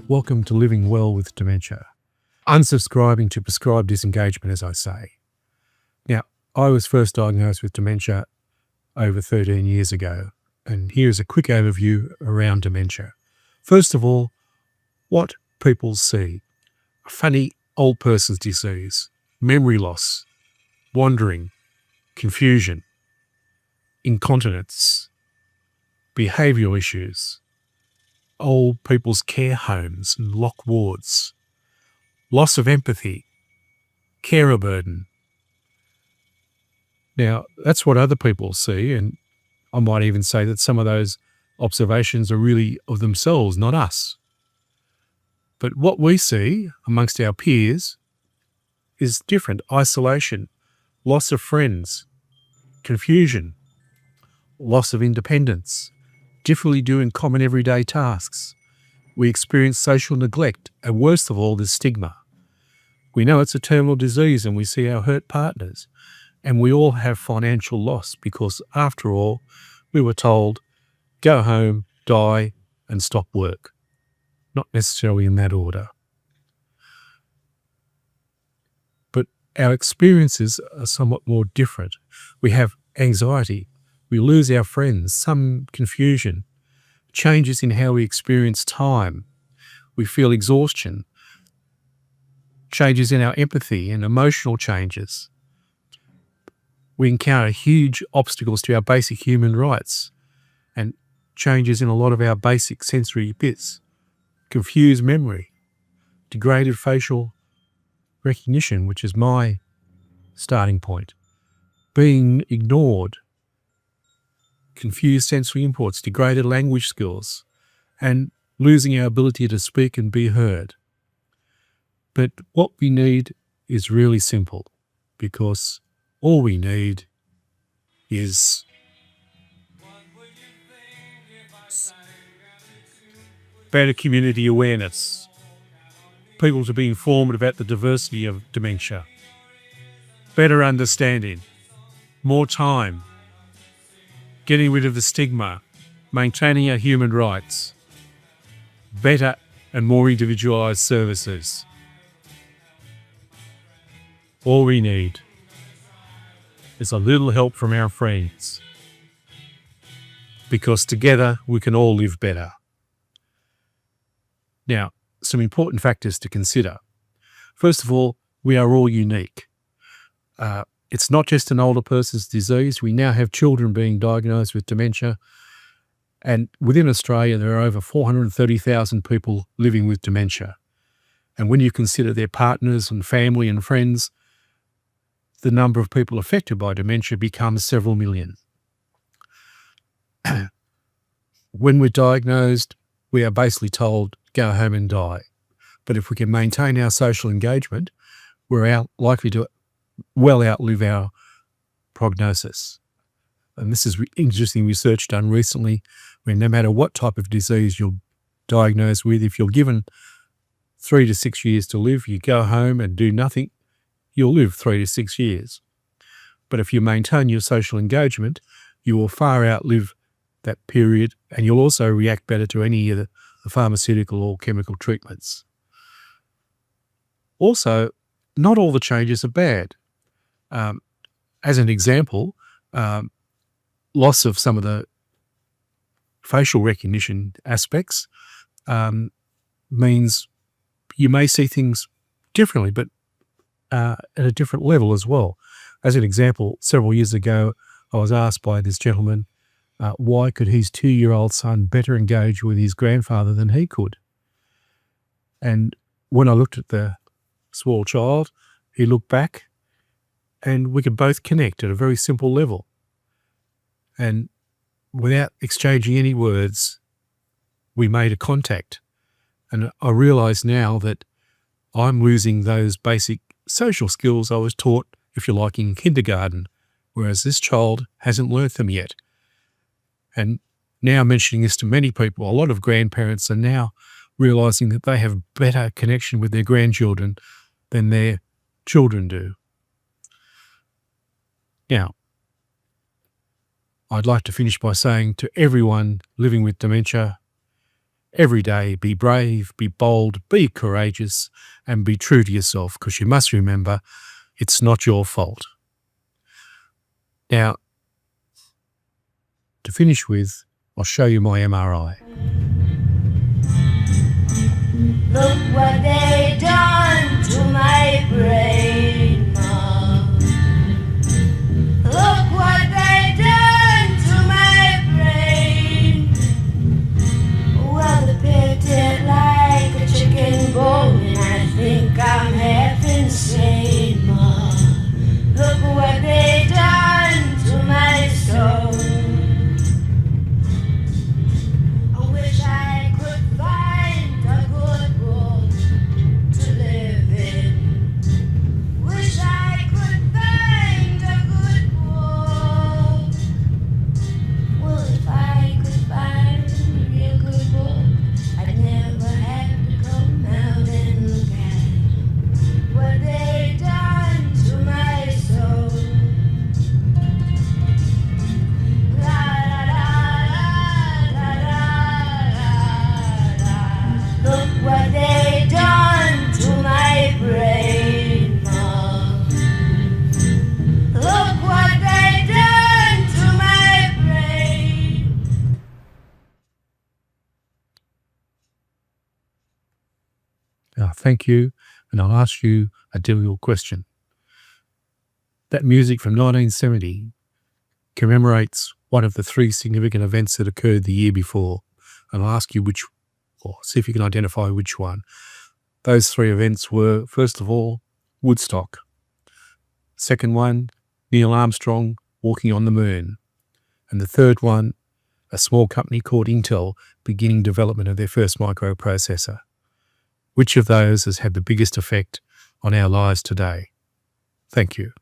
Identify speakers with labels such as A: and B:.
A: Welcome to Living Well with Dementia. Unsubscribing to prescribed disengagement, as I say. Now, I was first diagnosed with dementia over 13 years ago, and here's a quick overview around dementia. First of all, what people see: a funny old person's disease, memory loss, wandering, confusion, incontinence, behavioural issues, old people's care homes and locked wards, loss of empathy, carer burden. Now, that's what other people see, and I might even say that some of those observations are really of themselves, not us. But what we see amongst our peers is different: isolation, loss of friends, confusion, loss of independence, difficulty doing common everyday tasks. We experience social neglect, and worst of all, the stigma. We know it's a terminal disease and we see our hurt partners, and we all have financial loss because, after all, we were told, go home, die, and stop work. Not necessarily in that order. But our experiences are somewhat more different. We have anxiety, we lose our friends, some confusion, changes in how we experience time, we feel exhaustion, changes in our empathy and emotional changes. We encounter huge obstacles to our basic human rights and changes in a lot of our basic sensory bits, confused memory, degraded facial recognition, which is my starting point, being ignored, confused sensory inputs, degraded language skills, and losing our ability to speak and be heard. But what we need is really simple, because all we need is better community awareness, people to be informed about the diversity of dementia, better understanding, more time, getting rid of the stigma, maintaining our human rights, better and more individualised services. All we need is a little help from our friends, because together we can all live better. Now, some important factors to consider. First of all, we are all unique. It's not just an older person's disease. We now have children being diagnosed with dementia, and within Australia there are over 430,000 people living with dementia. And when you consider their partners and family and friends, the number of people affected by dementia becomes several million. When we're diagnosed, we are basically told, go home and die. But if we can maintain our social engagement, we're likely to well outlive our prognosis. And this is interesting research done recently, where no matter what type of disease you're diagnosed with, if you're given 3 to 6 years to live, you go home and do nothing, you'll live 3 to 6 years. But if you maintain your social engagement, you will far outlive that period, and you'll also react better to any of the pharmaceutical or chemical treatments. Also, not all the changes are bad. As an example, loss of some of the facial recognition aspects means you may see things differently, but at a different level as well. As an example, several years ago, I was asked by this gentleman, why could his 2-year-old son better engage with his grandfather than he could? And when I looked at the small child, he looked back, and we could both connect at a very simple level. And without exchanging any words, we made a contact. And I realise now that I'm losing those basic social skills I was taught, if you like, in kindergarten, whereas this child hasn't learnt them yet. And now, mentioning this to many people, a lot of grandparents are now realising that they have better connection with their grandchildren than their children do. Now, I'd like to finish by saying to everyone living with dementia, every day, be brave, be bold, be courageous, and be true to yourself, because you must remember it's not your fault. Now, to finish with, I'll show you my MRI.
B: Look what they done to my brain, Mom. Look what they done to my brain. Well, they picked it like a chicken bone, and I think I'm half insane, Mom. Look what they done to my soul. I wish I could find a good book to live in. Wish I could find a good book. Well, if I could find a real good book, I'd never have to come out and look at what they done to my soul. La la la la la la la. Look what they done to my brain, Mom. Look what they done to my brain.
A: Thank you, and I'll ask you a difficult question. That music from 1970 commemorates one of the 3 significant events that occurred the year before, and I'll ask you see if you can identify which one. Those 3 events were, first of all, Woodstock. Second one, Neil Armstrong walking on the moon. And the third one, a small company called Intel beginning development of their first microprocessor. Which of those has had the biggest effect on our lives today? Thank you.